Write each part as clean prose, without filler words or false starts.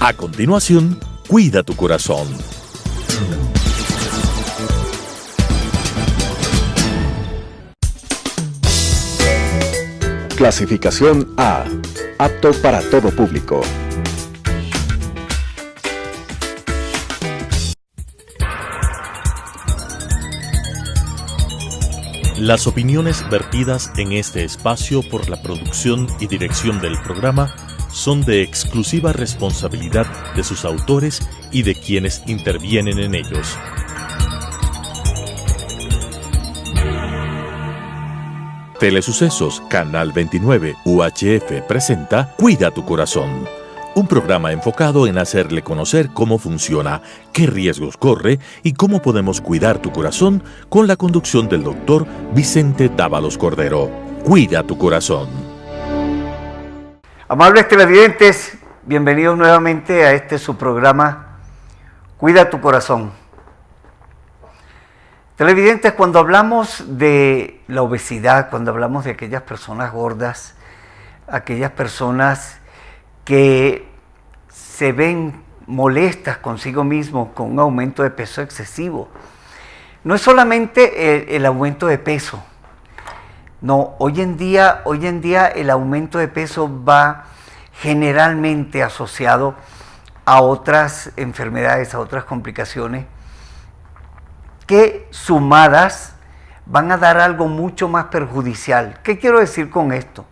A continuación, Cuida tu corazón. Clasificación A. Apto para todo público. Las opiniones vertidas en este espacio por la producción y dirección del programa son de exclusiva responsabilidad de sus autores y de quienes intervienen en ellos. Telesucesos, Canal 29, UHF presenta Cuida tu corazón, un programa enfocado en hacerle conocer cómo funciona, qué riesgos corre y cómo podemos cuidar tu corazón con la conducción del doctor Vicente Dávalos Cordero. Cuida tu corazón. Amables televidentes, bienvenidos nuevamente a este su programa Cuida tu corazón. Televidentes, cuando hablamos de la obesidad, cuando hablamos de aquellas personas gordas, aquellas personas que se ven molestas consigo mismos con un aumento de peso excesivo, no es solamente el aumento de peso. No, hoy en día el aumento de peso va generalmente asociado a otras enfermedades, a otras complicaciones que sumadas van a dar algo mucho más perjudicial. ¿Qué quiero decir con esto?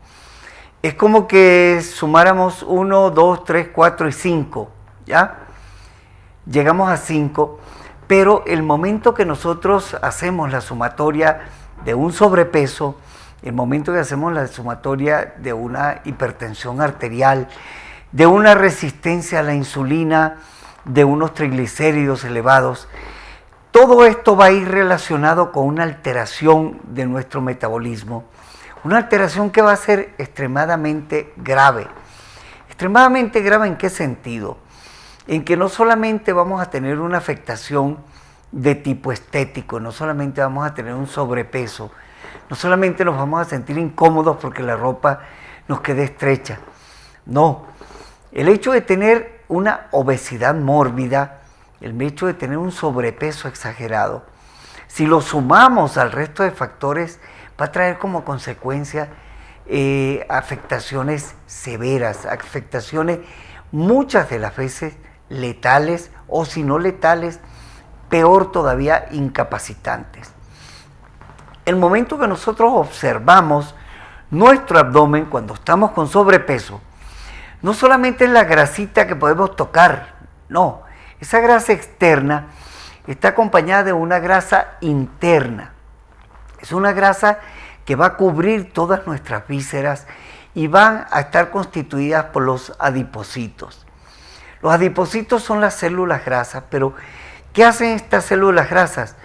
Es como que sumáramos 1, 2, 3, 4 y 5, ¿ya? Llegamos a 5, pero el momento que nosotros hacemos la sumatoria de un sobrepeso, el momento que hacemos la sumatoria de una hipertensión arterial, de una resistencia a la insulina, de unos triglicéridos elevados, todo esto va a ir relacionado con una alteración de nuestro metabolismo, una alteración que va a ser extremadamente grave. ¿Extremadamente grave en qué sentido? En que no solamente vamos a tener una afectación de tipo estético, no solamente vamos a tener un sobrepeso, no solamente nos vamos a sentir incómodos porque la ropa nos quede estrecha. No, el hecho de tener una obesidad mórbida, el hecho de tener un sobrepeso exagerado, si lo sumamos al resto de factores, va a traer como consecuencia afectaciones severas, afectaciones muchas de las veces letales o si no letales, peor todavía, incapacitantes. El momento que nosotros observamos nuestro abdomen cuando estamos con sobrepeso, no solamente es la grasita que podemos tocar, no, esa grasa externa está acompañada de una grasa interna. Es una grasa que va a cubrir todas nuestras vísceras y van a estar constituidas por los adipocitos. Los adipocitos son las células grasas, pero ¿qué hacen estas células grasas?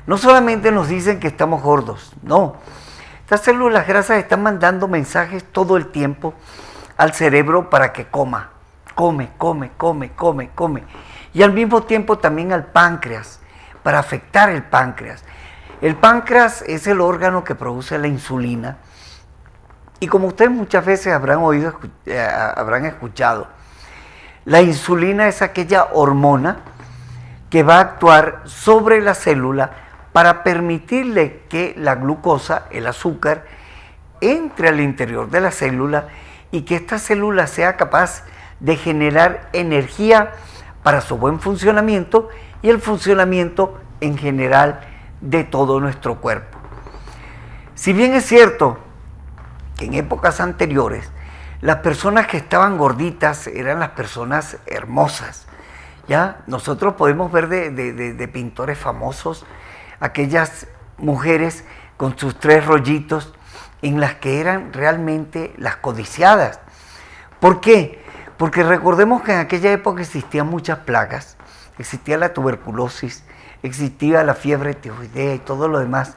No solamente nos dicen que estamos gordos, no. Estas células grasas están mandando mensajes todo el tiempo al cerebro para que coma. Come. Y al mismo tiempo también al páncreas, para afectar el páncreas. El páncreas es el órgano que produce la insulina. Y como ustedes muchas veces habrán escuchado, la insulina es aquella hormona que va a actuar sobre la célula para permitirle que la glucosa, el azúcar, entre al interior de la célula y que esta célula sea capaz de generar energía para su buen funcionamiento y el funcionamiento en general de todo nuestro cuerpo. Si bien es cierto que en épocas anteriores las personas que estaban gorditas eran las personas hermosas, ¿ya? Nosotros podemos ver de pintores famosos aquellas mujeres con sus 3 rollitos en las que eran realmente las codiciadas. ¿Por qué? Porque recordemos que en aquella época existían muchas plagas, existía la tuberculosis, existía la fiebre tifoidea y todo lo demás,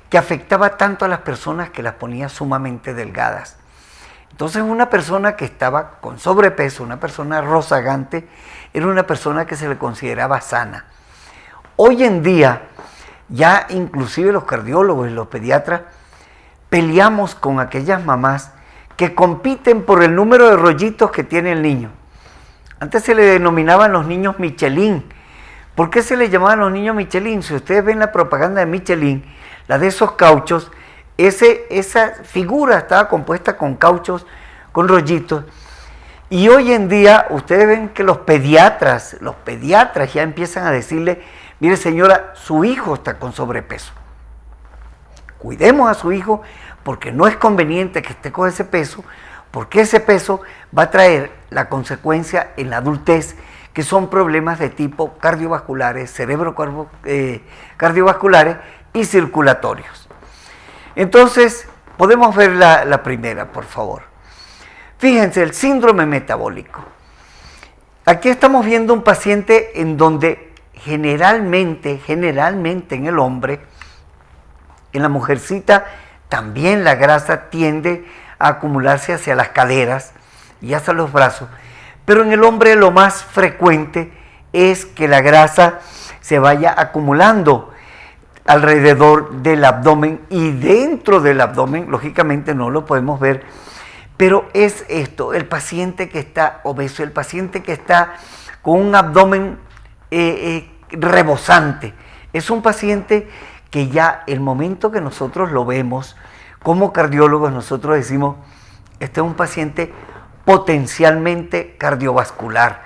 que afectaba tanto a las personas que las ponía sumamente delgadas. Entonces una persona que estaba con sobrepeso, una persona rozagante, era una persona que se le consideraba sana. Hoy en día, ya inclusive los cardiólogos y los pediatras peleamos con aquellas mamás que compiten por el número de rollitos que tiene el niño. Antes se le denominaban los niños Michelin. ¿Por qué se les llamaban los niños Michelin? Si ustedes ven la propaganda de Michelin, la de esos cauchos, esa figura estaba compuesta con cauchos, con rollitos. Y hoy en día ustedes ven que los pediatras ya empiezan a decirle, mire señora, su hijo está con sobrepeso. Cuidemos a su hijo porque no es conveniente que esté con ese peso, porque ese peso va a traer la consecuencia en la adultez, que son problemas de tipo cardiovasculares, cardiovasculares y circulatorios. Entonces, podemos ver la primera, por favor. Fíjense, el síndrome metabólico. Aquí estamos viendo un paciente en donde generalmente en el hombre, en la mujercita, también la grasa tiende a acumularse hacia las caderas y hacia los brazos, pero en el hombre lo más frecuente es que la grasa se vaya acumulando alrededor del abdomen y dentro del abdomen, lógicamente no lo podemos ver, pero es esto, el paciente que está obeso, el paciente que está con un abdomen rebosante, es un paciente que ya el momento que nosotros lo vemos, como cardiólogos nosotros decimos, este es un paciente potencialmente cardiovascular.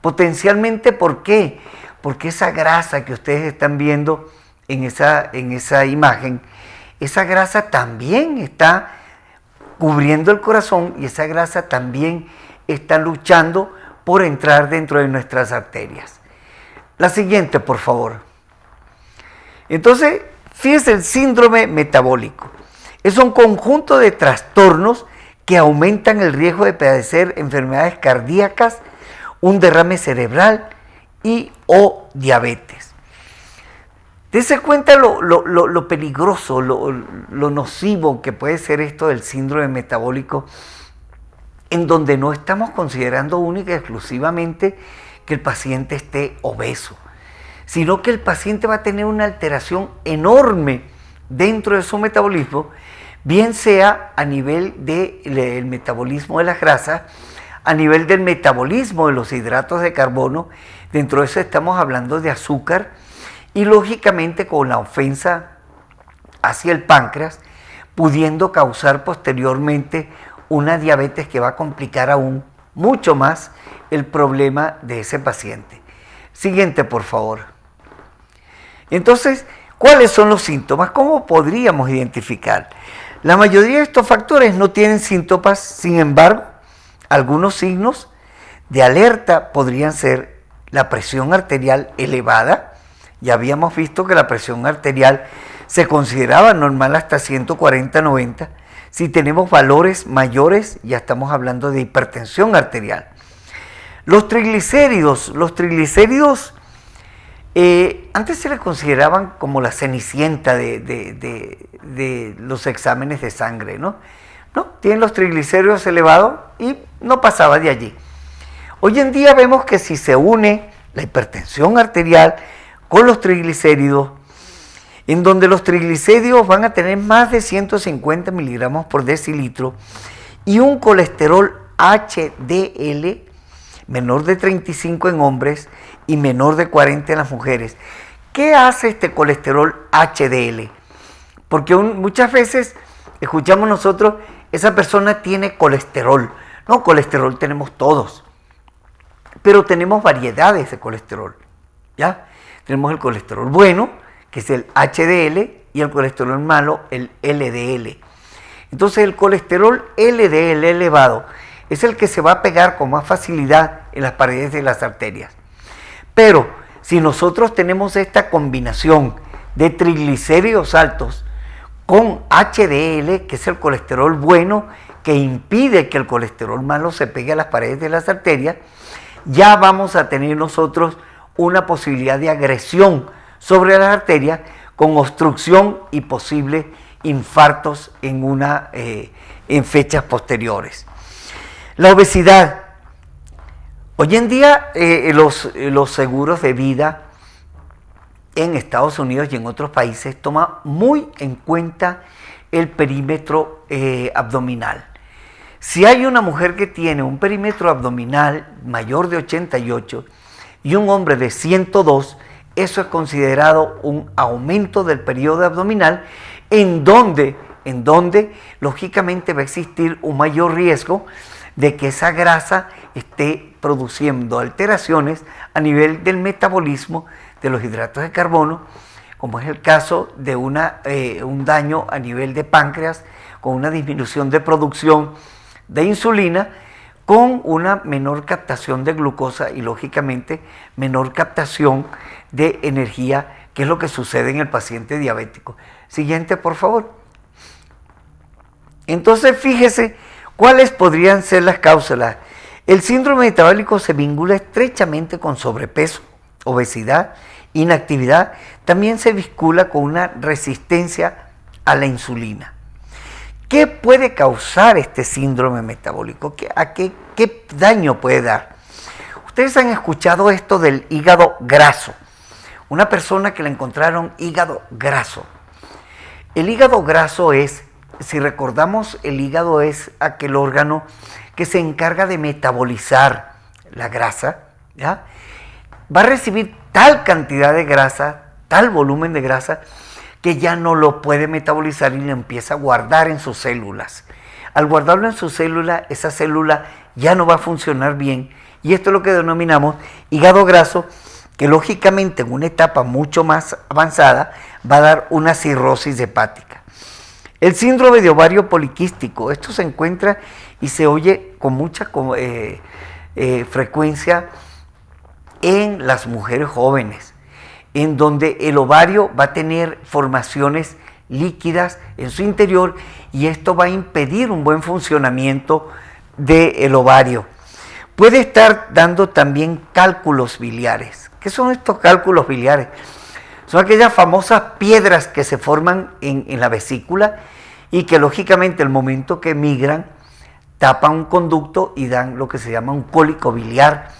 Potencialmente, ¿por qué? Porque esa grasa que ustedes están viendo en esa imagen, esa grasa también está cubriendo el corazón y esa grasa también está luchando por entrar dentro de nuestras arterias. La siguiente, por favor. Entonces, fíjense, el síndrome metabólico. Es un conjunto de trastornos que aumentan el riesgo de padecer enfermedades cardíacas, un derrame cerebral y o diabetes. Dese cuenta lo peligroso, lo nocivo que puede ser esto del síndrome metabólico, en donde no estamos considerando única y exclusivamente que el paciente esté obeso, sino que el paciente va a tener una alteración enorme dentro de su metabolismo, bien sea a nivel del metabolismo de las grasas, a nivel del metabolismo de los hidratos de carbono, dentro de eso estamos hablando de azúcar, y lógicamente con la ofensa hacia el páncreas, pudiendo causar posteriormente una diabetes que va a complicar aún mucho más el problema de ese paciente. Siguiente, por favor. Entonces, ¿cuáles son los síntomas? ¿Cómo podríamos identificar? La mayoría de estos factores no tienen síntomas, sin embargo, algunos signos de alerta podrían ser la presión arterial elevada. Ya habíamos visto que la presión arterial se consideraba normal hasta 140/90. Si tenemos valores mayores, ya estamos hablando de hipertensión arterial. Los triglicéridos antes se les consideraban como la cenicienta de los exámenes de sangre, ¿no? Tienen los triglicéridos elevados y no pasaba de allí. Hoy en día vemos que si se une la hipertensión arterial con los triglicéridos, en donde los triglicéridos van a tener más de 150 miligramos por decilitro y un colesterol HDL menor de 35 en hombres y menor de 40 en las mujeres. ¿Qué hace este colesterol HDL? Porque muchas veces escuchamos nosotros, esa persona tiene colesterol. No, colesterol tenemos todos, pero tenemos variedades de colesterol, ¿ya? Tenemos el colesterol bueno, que es el HDL, y el colesterol malo, el LDL. Entonces el colesterol LDL elevado es el que se va a pegar con más facilidad en las paredes de las arterias. Pero si nosotros tenemos esta combinación de triglicéridos altos con HDL, que es el colesterol bueno, que impide que el colesterol malo se pegue a las paredes de las arterias, ya vamos a tener nosotros una posibilidad de agresión sobre las arterias con obstrucción y posibles infartos en fechas posteriores. La obesidad. Hoy en día los seguros de vida en Estados Unidos y en otros países toman muy en cuenta el perímetro abdominal. Si hay una mujer que tiene un perímetro abdominal mayor de 88 y un hombre de 102, eso es considerado un aumento del periodo abdominal en donde lógicamente va a existir un mayor riesgo de que esa grasa esté produciendo alteraciones a nivel del metabolismo de los hidratos de carbono, como es el caso de un daño a nivel de páncreas, con una disminución de producción de insulina, con una menor captación de glucosa y lógicamente menor captación de energía, que es lo que sucede en el paciente diabético. Siguiente, por favor. Entonces, fíjese cuáles podrían ser las causas. El síndrome metabólico se vincula estrechamente con sobrepeso, obesidad, inactividad. También se vincula con una resistencia a la insulina. ¿Qué puede causar este síndrome metabólico? ¿Qué daño puede dar? Ustedes han escuchado esto del hígado graso. Una persona que le encontraron hígado graso. El hígado graso es, si recordamos, el hígado es aquel órgano que se encarga de metabolizar la grasa, ¿ya? Va a recibir tal cantidad de grasa, tal volumen de grasa, que ya no lo puede metabolizar y lo empieza a guardar en sus células. Al guardarlo en su célula, esa célula ya no va a funcionar bien, y esto es lo que denominamos hígado graso, que lógicamente en una etapa mucho más avanzada va a dar una cirrosis hepática. El síndrome de ovario poliquístico, esto se encuentra y se oye con mucha frecuencia en las mujeres jóvenes, en donde el ovario va a tener formaciones líquidas en su interior y esto va a impedir un buen funcionamiento del ovario. Puede estar dando también cálculos biliares. ¿Qué son estos cálculos biliares? Son aquellas famosas piedras que se forman en la vesícula y que lógicamente al momento que migran tapan un conducto y dan lo que se llama un cólico biliar,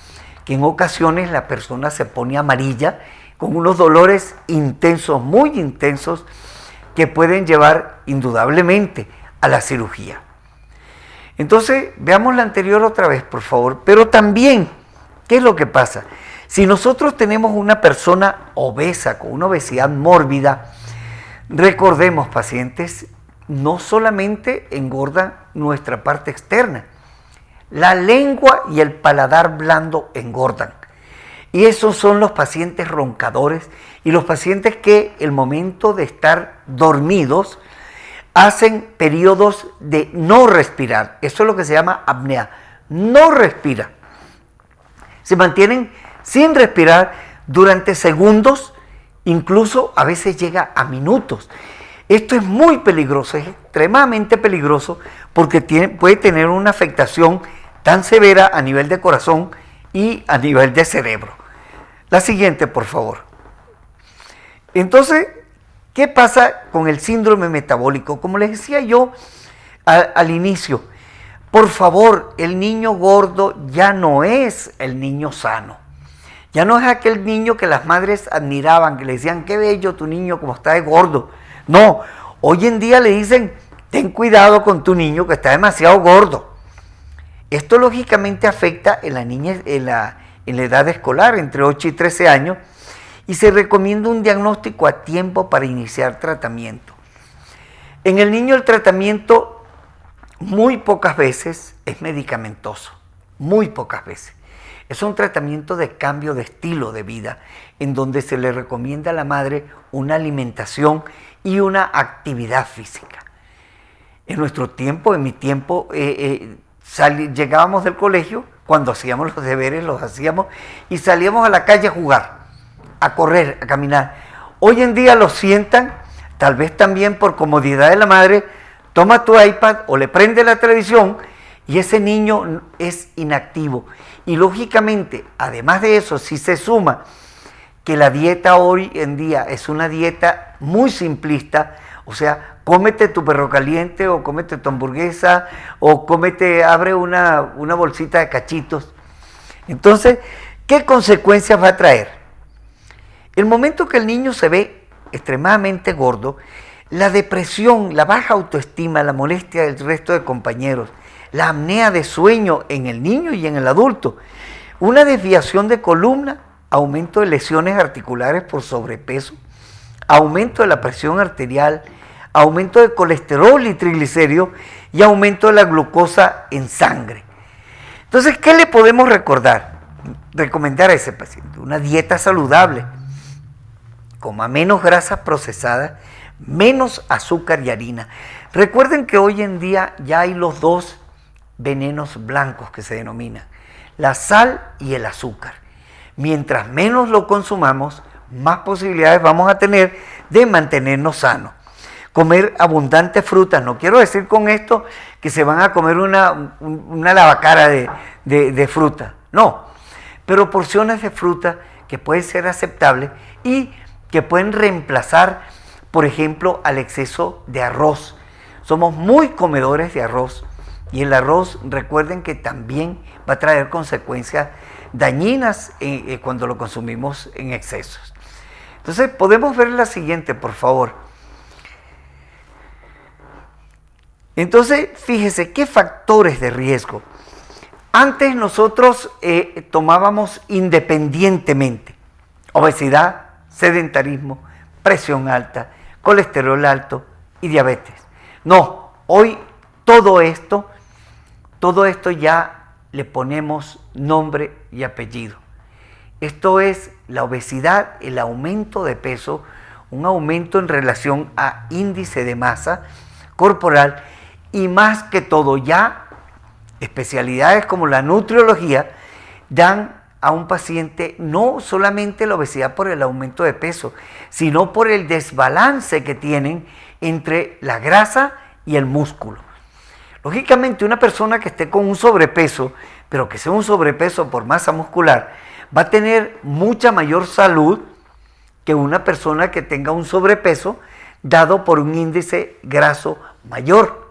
que en ocasiones la persona se pone amarilla con unos dolores intensos, muy intensos, que pueden llevar indudablemente a la cirugía. Entonces, veamos la anterior otra vez, por favor. Pero también, ¿qué es lo que pasa? Si nosotros tenemos una persona obesa, con una obesidad mórbida, recordemos, pacientes, no solamente engordan nuestra parte externa, la lengua y el paladar blando engordan. Y esos son los pacientes roncadores y los pacientes que el momento de estar dormidos hacen periodos de no respirar. Eso es lo que se llama apnea. No respira. Se mantienen sin respirar durante segundos, incluso a veces llega a minutos. Esto es muy peligroso, es extremadamente peligroso porque puede tener una afectación tan severa a nivel de corazón y a nivel de cerebro. La siguiente, por favor. Entonces, ¿qué pasa con el síndrome metabólico? Como les decía yo al inicio, por favor, el niño gordo ya no es el niño sano. Ya no es aquel niño que las madres admiraban, que le decían, qué bello tu niño, como está de gordo. No, hoy en día le dicen, ten cuidado con tu niño que está demasiado gordo. Esto lógicamente afecta en la niñez, en la edad escolar, entre 8 y 13 años, y se recomienda un diagnóstico a tiempo para iniciar tratamiento. En el niño el tratamiento muy pocas veces es medicamentoso, muy pocas veces. Es un tratamiento de cambio de estilo de vida, en donde se le recomienda a la madre una alimentación y una actividad física. En nuestro tiempo, en mi tiempo, llegábamos del colegio, cuando hacíamos los deberes, los hacíamos, y salíamos a la calle a jugar, a correr, a caminar. Hoy en día los sientan, tal vez también por comodidad de la madre, toma tu iPad o le prende la televisión y ese niño es inactivo. Y lógicamente, además de eso, si se suma que la dieta hoy en día es una dieta muy simplista, o sea, cómete tu perro caliente o cómete tu hamburguesa o abre una bolsita de cachitos. Entonces, ¿qué consecuencias va a traer? El momento que el niño se ve extremadamente gordo, la depresión, la baja autoestima, la molestia del resto de compañeros, la apnea de sueño en el niño y en el adulto, una desviación de columna, aumento de lesiones articulares por sobrepeso, aumento de la presión arterial, aumento de colesterol y triglicéridos y aumento de la glucosa en sangre. Entonces, ¿qué le podemos recomendar a ese paciente? Una dieta saludable, coma menos grasas procesadas, menos azúcar y harina. Recuerden que hoy en día ya hay los dos venenos blancos que se denominan, la sal y el azúcar. Mientras menos lo consumamos, más posibilidades vamos a tener de mantenernos sanos. Comer abundantes frutas, no quiero decir con esto que se van a comer una lavacara de fruta, no, pero porciones de fruta que pueden ser aceptables y que pueden reemplazar, por ejemplo, al exceso de arroz. Somos muy comedores de arroz y el arroz, recuerden que también va a traer consecuencias dañinas cuando lo consumimos en excesos. Entonces, podemos ver la siguiente, por favor. Entonces, fíjese, ¿qué factores de riesgo? Antes nosotros tomábamos independientemente obesidad, sedentarismo, presión alta, colesterol alto y diabetes. No, hoy todo esto ya le ponemos nombre y apellido. Esto es la obesidad, el aumento de peso, un aumento en relación a índice de masa corporal y más que todo ya especialidades como la nutriología dan a un paciente no solamente la obesidad por el aumento de peso, sino por el desbalance que tienen entre la grasa y el músculo. Lógicamente, una persona que esté con un sobrepeso, pero que sea un sobrepeso por masa muscular, va a tener mucha mayor salud que una persona que tenga un sobrepeso dado por un índice graso mayor.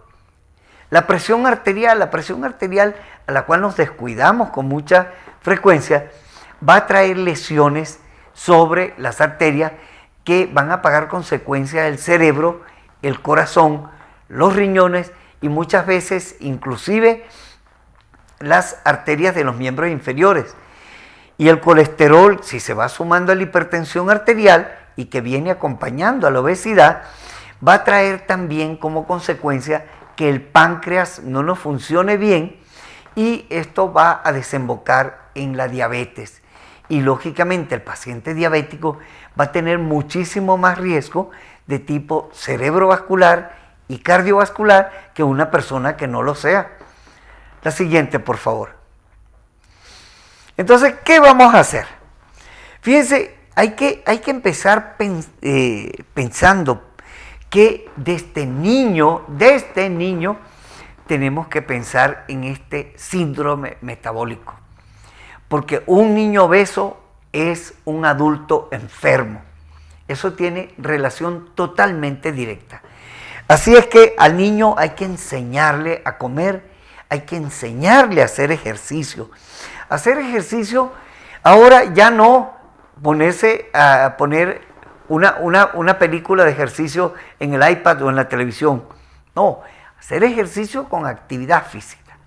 La presión arterial a la cual nos descuidamos con mucha frecuencia, va a traer lesiones sobre las arterias que van a pagar consecuencias del cerebro, el corazón, los riñones y muchas veces inclusive las arterias de los miembros inferiores. Y el colesterol, si se va sumando a la hipertensión arterial y que viene acompañando a la obesidad, va a traer también como consecuencia que el páncreas no nos funcione bien y esto va a desembocar en la diabetes. Y lógicamente el paciente diabético va a tener muchísimo más riesgo de tipo cerebrovascular y cardiovascular que una persona que no lo sea. La siguiente, por favor. Entonces, ¿qué vamos a hacer? Fíjense, hay que empezar pensando que desde niño tenemos que pensar en este síndrome metabólico. Porque un niño obeso es un adulto enfermo. Eso tiene relación totalmente directa. Así es que al niño hay que enseñarle a comer, hay que enseñarle a hacer ejercicio. Hacer ejercicio, ahora ya no ponerse a poner una película de ejercicio en el iPad o en la televisión. No, hacer ejercicio con actividad física.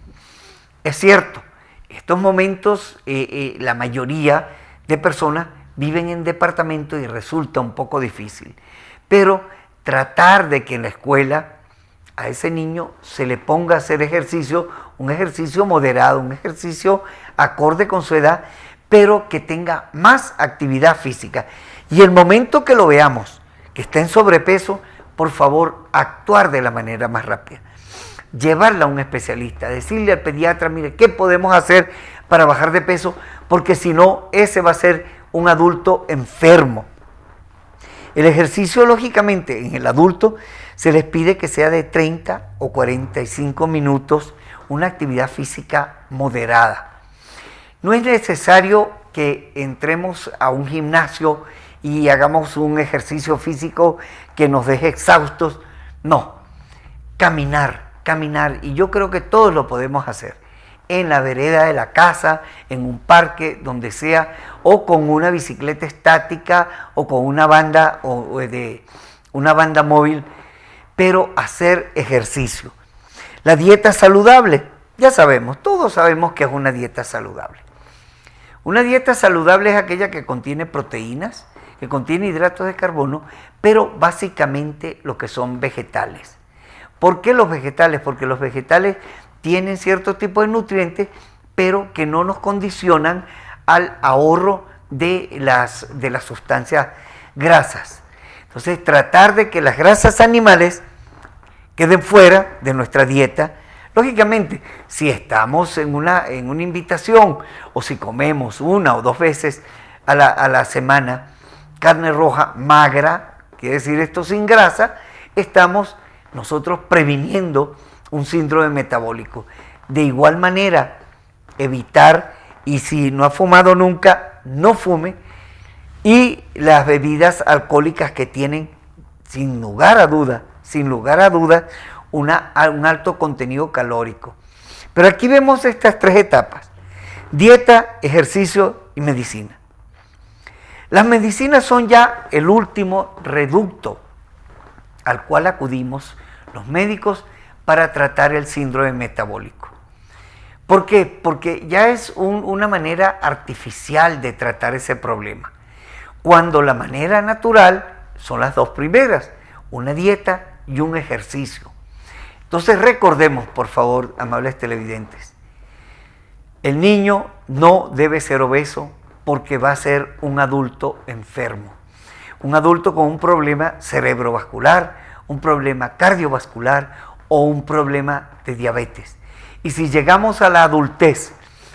Es cierto, en estos momentos la mayoría de personas viven en departamento y resulta un poco difícil. Pero tratar de que en la escuela a ese niño se le ponga a hacer ejercicio, un ejercicio moderado, un ejercicio acorde con su edad, pero que tenga más actividad física. Y el momento que lo veamos, que está en sobrepeso, por favor, actuar de la manera más rápida. Llevarla a un especialista, decirle al pediatra, mire, ¿qué podemos hacer para bajar de peso? Porque si no, ese va a ser un adulto enfermo. El ejercicio, lógicamente, en el adulto se les pide que sea de 30 o 45 minutos, una actividad física moderada. No es necesario que entremos a un gimnasio y hagamos un ejercicio físico que nos deje exhaustos. No, caminar, y yo creo que todos lo podemos hacer. En la vereda de la casa, en un parque, donde sea, o con una bicicleta estática o con una banda una banda móvil, pero hacer ejercicio. La dieta saludable, Ya sabemos, todos sabemos que es una dieta saludable. Una dieta saludable es aquella que contiene proteínas, que contiene hidratos de carbono, pero básicamente lo que son vegetales. ¿Por qué los vegetales? Porque los vegetales tienen cierto tipo de nutrientes, pero que no nos condicionan al ahorro de las sustancias grasas. Entonces, tratar de que las grasas animales queden fuera de nuestra dieta. Lógicamente, si estamos en una invitación o si comemos 1 o 2 veces a la semana carne roja magra, quiere decir esto sin grasa, estamos nosotros previniendo un síndrome metabólico. De igual manera, evitar, y si no ha fumado nunca, no fume, y las bebidas alcohólicas que tienen, sin lugar a dudas, un alto contenido calórico. Pero aquí vemos estas 3 etapas: dieta, ejercicio y medicina. Las medicinas son ya el último reducto al cual acudimos los médicos para tratar el síndrome metabólico. ¿Por qué? Porque ya es una manera artificial de tratar ese problema, cuando la manera natural son las 2 primeras, una dieta y un ejercicio. Entonces recordemos, por favor, amables televidentes, el niño no debe ser obeso porque va a ser un adulto enfermo, un adulto con un problema cerebrovascular, un problema cardiovascular o un problema de diabetes. Y si llegamos a la adultez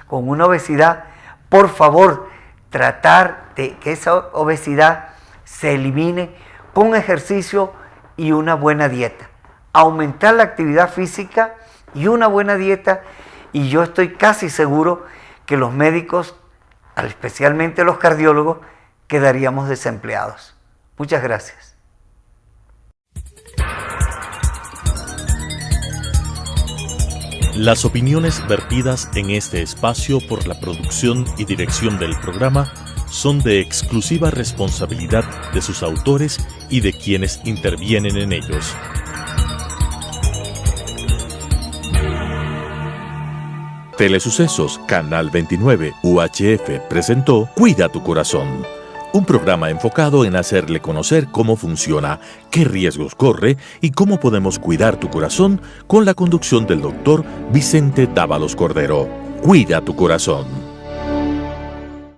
con una obesidad, por favor, tratar de que esa obesidad se elimine con ejercicio y una buena dieta. Aumentar la actividad física y una buena dieta, y yo estoy casi seguro que los médicos, especialmente los cardiólogos, quedaríamos desempleados. Muchas gracias. Las opiniones vertidas en este espacio por la producción y dirección del programa son de exclusiva responsabilidad de sus autores y de quienes intervienen en ellos. Telesucesos, Canal 29, UHF presentó Cuida tu Corazón, un programa enfocado en hacerle conocer cómo funciona, qué riesgos corre y cómo podemos cuidar tu corazón, con la conducción del doctor Vicente Dávalos Cordero. Cuida tu corazón.